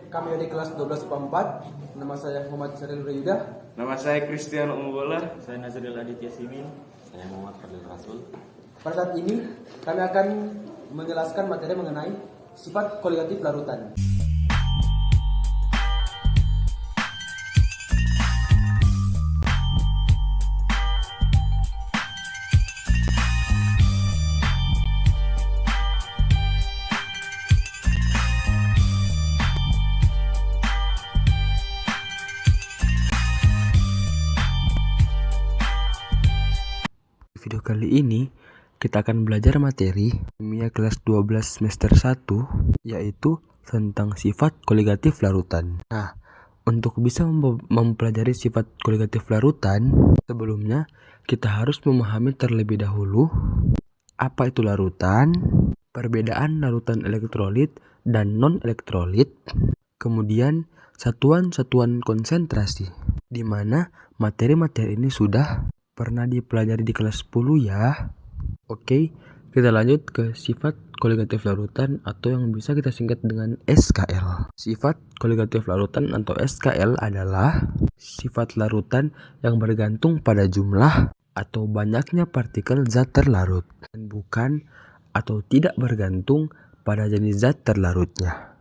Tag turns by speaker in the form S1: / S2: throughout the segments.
S1: Kami dari kelas 12 IPA 4. Nama saya Muhammad Syaril Yuda.
S2: Nama saya Christian Umubola.
S3: Saya Nazril Aditya Simin.
S4: Saya Muhammad Fadil Rasul.
S1: Pada saat ini kami akan menjelaskan materi mengenai sifat koligatif larutan.
S5: Video kali ini kita akan belajar materi kimia kelas 12 semester 1, yaitu tentang sifat koligatif larutan. Nah, untuk bisa mempelajari sifat koligatif larutan, sebelumnya kita harus memahami terlebih dahulu apa itu larutan, perbedaan larutan elektrolit dan non-elektrolit, kemudian satuan-satuan konsentrasi, di mana materi-materi ini sudah pernah dipelajari di kelas 10 ya. Oke, kita lanjut ke sifat koligatif larutan atau yang bisa kita singkat dengan SKL. Sifat koligatif larutan atau SKL adalah sifat larutan yang bergantung pada jumlah atau banyaknya partikel zat terlarut dan bukan atau tidak bergantung pada jenis zat terlarutnya.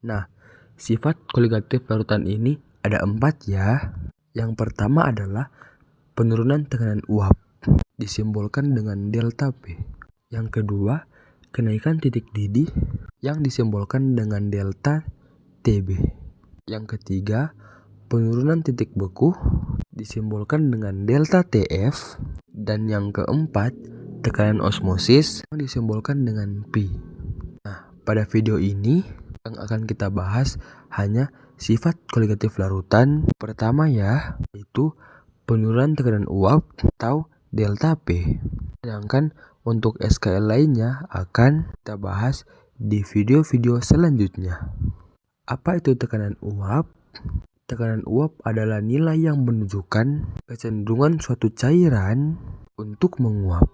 S5: Nah, sifat koligatif larutan ini ada 4 ya. Yang pertama adalah penurunan tekanan uap, disimbolkan dengan delta P. Yang kedua, kenaikan titik didih yang disimbolkan dengan delta TB. Yang ketiga, penurunan titik beku, disimbolkan dengan delta TF. Dan yang keempat, tekanan osmosis yang disimbolkan dengan P. Nah, pada video ini yang akan kita bahas hanya sifat koligatif larutan pertama ya, yaitu penurunan tekanan uap atau delta P. Sedangkan untuk SKL lainnya akan kita bahas di video-video selanjutnya. Apa itu tekanan uap? Tekanan uap adalah nilai yang menunjukkan kecenderungan suatu cairan untuk menguap.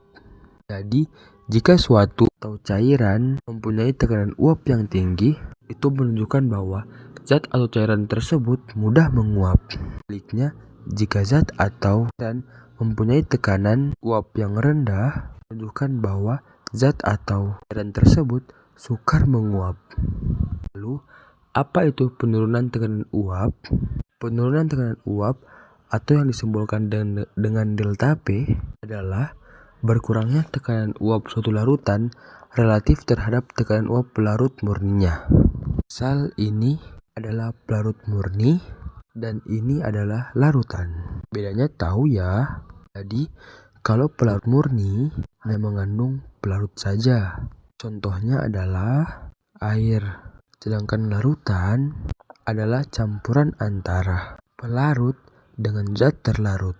S5: Jadi, jika suatu atau cairan mempunyai tekanan uap yang tinggi, itu menunjukkan bahwa zat atau cairan tersebut mudah menguap. Sebaliknya, jika zat atau cairan mempunyai tekanan uap yang rendah, menunjukkan bahwa zat atau cairan tersebut sukar menguap. Lalu, apa itu penurunan tekanan uap? Penurunan tekanan uap atau yang disimbolkan dengan delta P adalah berkurangnya tekanan uap suatu larutan relatif terhadap tekanan uap pelarut murninya. Misal ini adalah pelarut murni dan ini adalah larutan. Bedanya tahu ya. Jadi, kalau pelarut murni hanya mengandung pelarut saja. Contohnya adalah air. Sedangkan larutan adalah campuran antara pelarut dengan zat terlarut.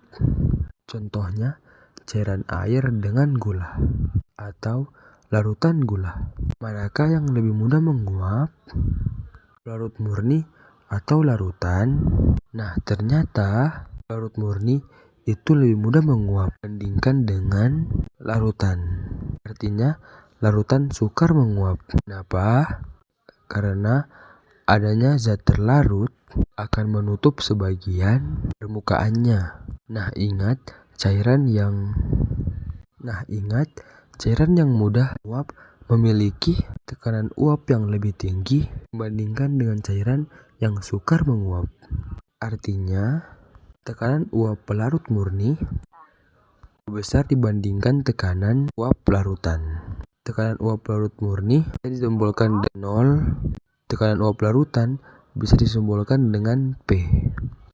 S5: Contohnya cairan air dengan gula atau larutan gula. Manakah yang lebih mudah menguap? Pelarut murni atau larutan? Nah, ternyata larut murni itu lebih mudah menguap dibandingkan dengan larutan. Artinya, larutan sukar menguap. Kenapa? Karena adanya zat terlarut akan menutup sebagian permukaannya. Nah, ingat cairan yang mudah menguap memiliki tekanan uap yang lebih tinggi dibandingkan dengan cairan yang sukar menguap. Artinya, tekanan uap pelarut murni lebih besar dibandingkan tekanan uap larutan. Tekanan uap pelarut murni bisa disimbolkan dengan 0, tekanan uap larutan bisa disimbolkan dengan P.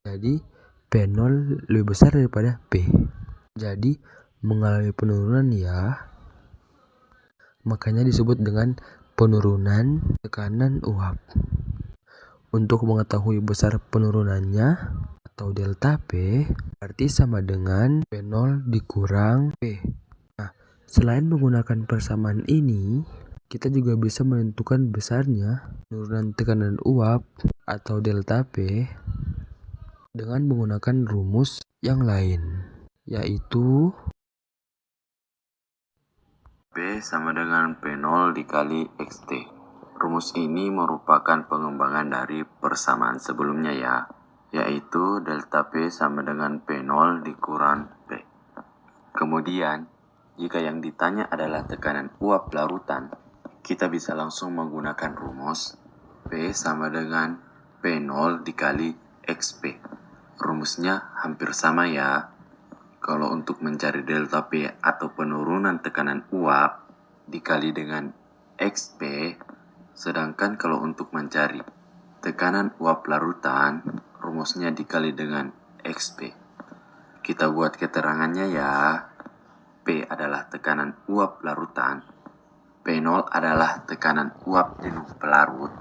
S5: Jadi, P0 lebih besar daripada P. Jadi, mengalami penurunan ya. Makanya disebut dengan penurunan tekanan uap. Untuk mengetahui besar penurunannya atau delta P, berarti sama dengan P0 dikurang P. Nah, selain menggunakan persamaan ini, kita juga bisa menentukan besarnya penurunan tekanan uap atau delta P dengan menggunakan rumus yang lain, yaitu
S4: P sama dengan P0 dikali XT. Rumus ini merupakan pengembangan dari persamaan sebelumnya ya, yaitu delta P sama dengan P0 dikurang P. Kemudian, jika yang ditanya adalah tekanan uap larutan, kita bisa langsung menggunakan rumus P sama dengan P0 dikali XP. Rumusnya hampir sama ya. Kalau untuk mencari delta P atau penurunan tekanan uap dikali dengan XP, sedangkan kalau untuk mencari tekanan uap larutan, rumusnya dikali dengan XP. Kita buat keterangannya ya. P adalah tekanan uap larutan, P0 adalah tekanan uap jenuh pelarut,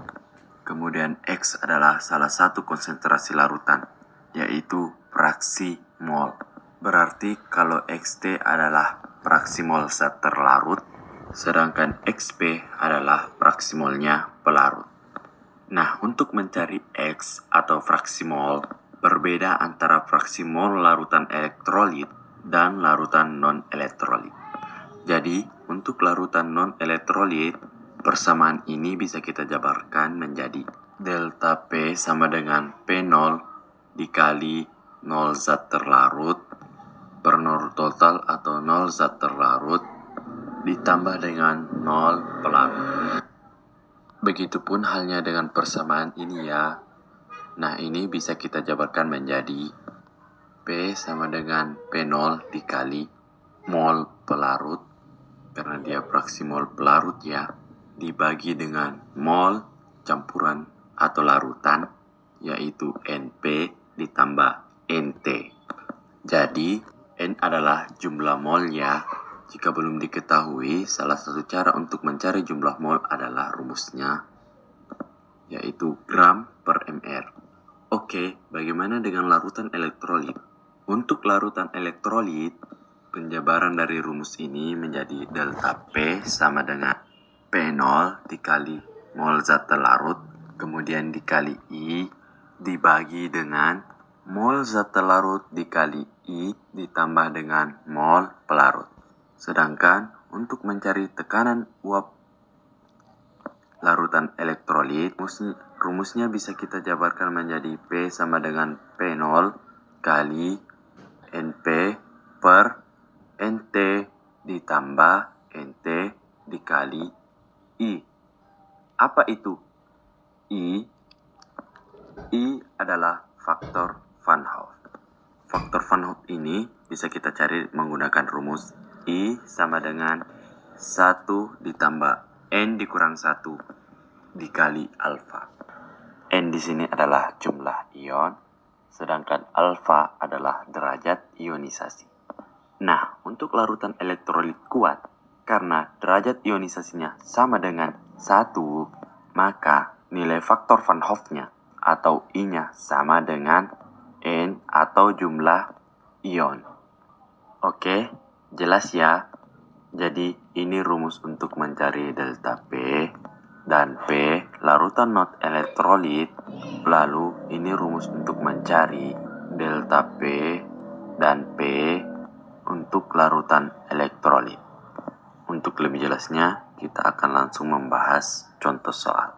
S4: kemudian X adalah salah satu konsentrasi larutan, yaitu fraksi mol. Berarti kalau XT adalah fraksi mol zat terlarut, sedangkan XP adalah fraksi molnya pelarut. Nah, untuk mencari X atau fraksi mol, berbeda antara fraksi mol larutan elektrolit dan larutan non-elektrolit. Jadi, untuk larutan non-elektrolit, persamaan ini bisa kita jabarkan menjadi delta P sama dengan P0 dikali 0 zat terlarut per 0 total atau 0 zat terlarut ditambah dengan 0 pelarut. Begitupun halnya dengan persamaan ini ya. Nah, ini bisa kita jabarkan menjadi P sama dengan P0 dikali mol pelarut, karena dia fraksi mol pelarut ya, dibagi dengan mol campuran atau larutan, yaitu NP ditambah NT. Jadi, N adalah jumlah mol ya. Jika belum diketahui, salah satu cara untuk mencari jumlah mol adalah rumusnya, yaitu gram per mr. Oke, bagaimana dengan larutan elektrolit? Untuk larutan elektrolit, penjabaran dari rumus ini menjadi delta P sama dengan P0 dikali mol zat terlarut, kemudian dikali I dibagi dengan mol zat terlarut dikali I ditambah dengan mol pelarut. Sedangkan untuk mencari tekanan uap larutan elektrolit, rumusnya bisa kita jabarkan menjadi P sama dengan P0 kali NP per NT ditambah NT dikali I. Apa itu I? I adalah faktor Van Hoff. Faktor Van Hoff ini bisa kita cari menggunakan rumus I sama dengan 1 ditambah N dikurang 1 dikali alfa. N di sini adalah jumlah ion, sedangkan alfa adalah derajat ionisasi. Nah, untuk larutan elektrolit kuat, karena derajat ionisasinya sama dengan 1, maka nilai faktor Van Hoff-nya atau I-nya sama dengan N atau jumlah ion. Oke, jelas ya? Jadi ini rumus untuk mencari delta P dan P larutan non elektrolit. Lalu ini rumus untuk mencari delta P dan P untuk larutan elektrolit. Untuk lebih jelasnya, kita akan langsung membahas contoh soal.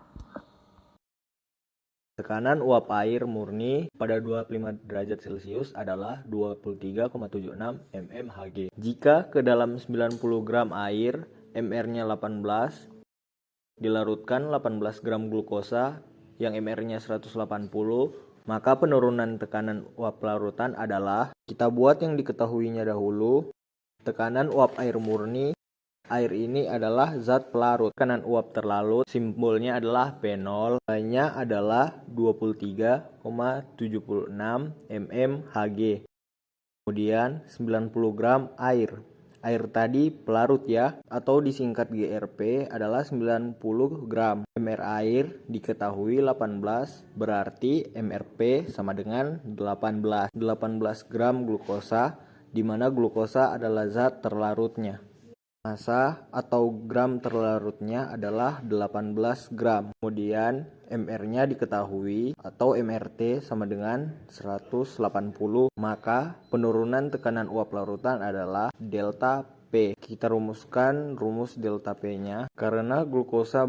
S3: Tekanan uap air murni pada 25 derajat Celcius adalah 23,76 mmHg. Jika ke dalam 90 gram air, MR-nya 18, dilarutkan 18 gram glukosa yang MR-nya 180, maka penurunan tekanan uap larutan adalah, kita buat yang diketahuinya dahulu, tekanan uap air murni. Air ini adalah zat pelarut. Tekanan uap terlarut, simbolnya adalah P0, nilainya adalah 23,76 mmHg. Kemudian 90 gram air. Air tadi pelarut ya, atau disingkat GRP adalah 90 gram. MR air diketahui 18, berarti MRP sama dengan 18 gram glukosa, di mana glukosa adalah zat terlarutnya. Massa atau gram terlarutnya adalah 18 gram. Kemudian MR-nya diketahui atau MRT sama dengan 180. Maka penurunan tekanan uap larutan adalah delta P P. Kita rumuskan rumus delta P-nya. Karena glukosa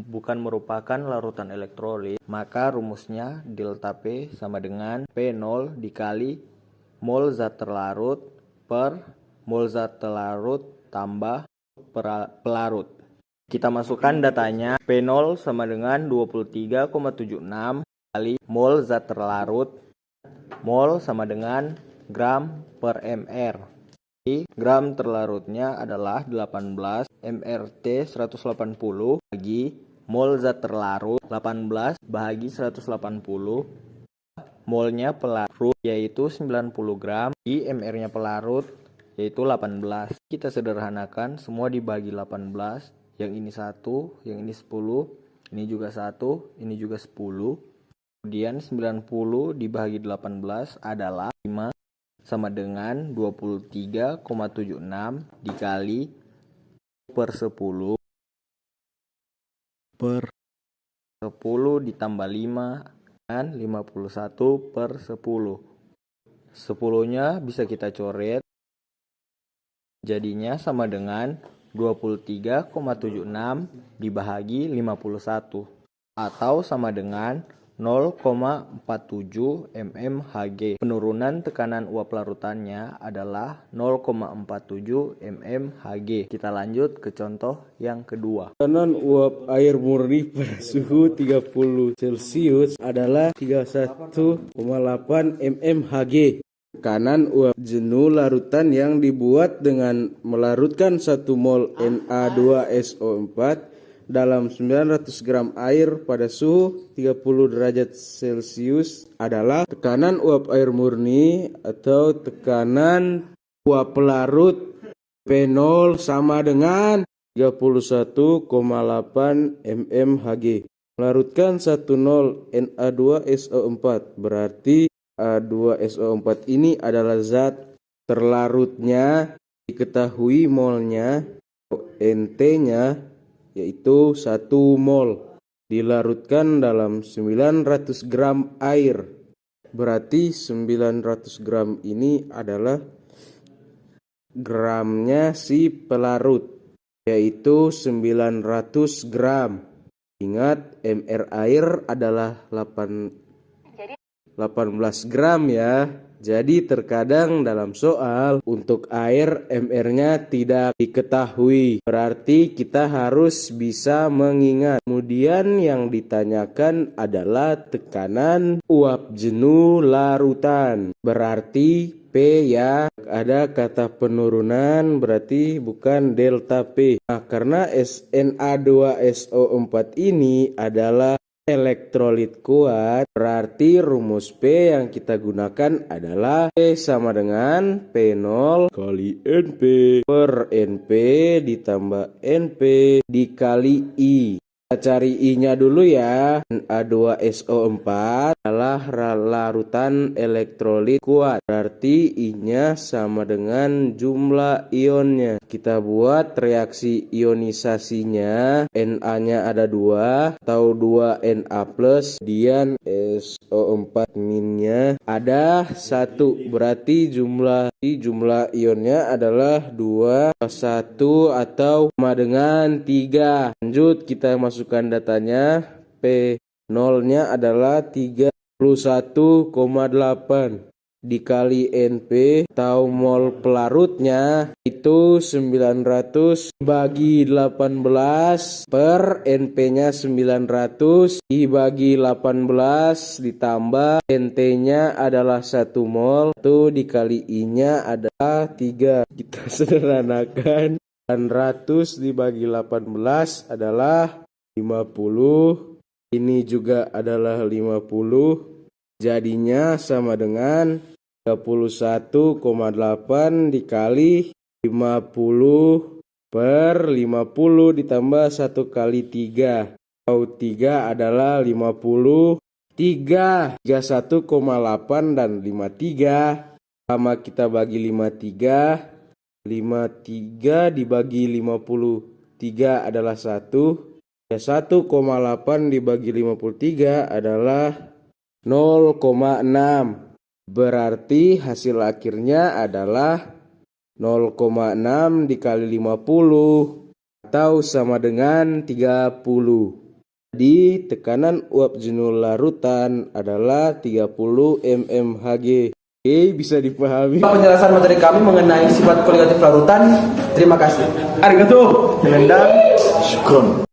S3: bukan merupakan larutan elektrolit, maka rumusnya delta P sama dengan P0 dikali mol zat terlarut per mol zat terlarut tambah pelarut. Kita masukkan datanya. P0 sama dengan 23,76 kali mol zat terlarut. Mol sama dengan gram per mr. Gram terlarutnya adalah 18 mrt 180 bagi mol zat terlarut 18 bahagi 180. Molnya pelarut yaitu 90 gram, di mr-nya pelarut yaitu 18. Kita sederhanakan, semua dibagi 18. Yang ini 1, yang ini 10, ini juga 1, ini juga 10. Kemudian 90 dibagi 18 adalah 5 sama dengan 23,76 dikali per 10 ditambah 5 dan 51 per 10. 10-nya bisa kita coret, jadinya sama dengan 23,76 dibagi 51 atau sama dengan 0,47 mmHg. Penurunan tekanan uap larutannya adalah 0,47 mmHg. Kita lanjut ke contoh yang kedua.
S6: Tekanan uap air murni pada suhu 30 Celcius adalah 31,8 mmHg. Tekanan uap jenuh larutan yang dibuat dengan melarutkan 1 mol Na2SO4 dalam 900 gram air pada suhu 30 derajat Celcius adalah tekanan uap air murni atau tekanan uap pelarut P0 sama dengan 31,8 mmHg. Melarutkan 1 mol Na2SO4 berarti A2SO4 ini adalah zat terlarutnya. Diketahui molnya NT-nya yaitu 1 mol dilarutkan dalam 900 gram air. Berarti 900 gram ini adalah gramnya si pelarut, yaitu 900 gram. Ingat, mr air adalah 18 gram ya. Jadi terkadang dalam soal untuk air mr-nya tidak diketahui. Berarti kita harus bisa mengingat. Kemudian yang ditanyakan adalah tekanan uap jenuh larutan. Berarti P ya. Ada kata penurunan berarti bukan delta P. Nah, karena Na2SO4 ini adalah elektrolit kuat, berarti rumus P yang kita gunakan adalah P sama dengan P0 kali NP per NP ditambah NP dikali I. Kita cari I-nya dulu ya. A2SO4 adalah larutan elektrolit kuat, berarti I-nya sama dengan jumlah ionnya. Kita buat reaksi ionisasinya. Na-nya ada 2 atau 2Na plus, kemudian SO4 minnya ada 1, berarti jumlah ionnya adalah 2, 1 atau sama dengan 3. Lanjut kita masukkan datanya. P0-nya adalah 31,8 dikali NP atau mol pelarutnya itu 900 bagi 18 per NP-nya 900 dibagi 18 ditambah NT-nya adalah 1 mol, itu dikali I-nya adalah 3. Kita sederhanakan, 900 dibagi 18 adalah 50, ini juga adalah 50, jadinya sama dengan 31,8 dikali 50 per 50 ditambah 1 kali 3. Atau 3 adalah 50. 31,8 dan 53. Sama kita bagi 53. 53 dibagi 53 adalah 1. 1,8 dibagi 53 adalah 0,6. Berarti hasil akhirnya adalah 0,6 dikali 50 atau sama dengan 30. Jadi tekanan uap jenuh larutan adalah 30 mmHg. Oke, bisa dipahami.
S1: Penjelasan materi kami mengenai sifat koligatif larutan. Terima kasih. Arigato. Menendang. Syukron.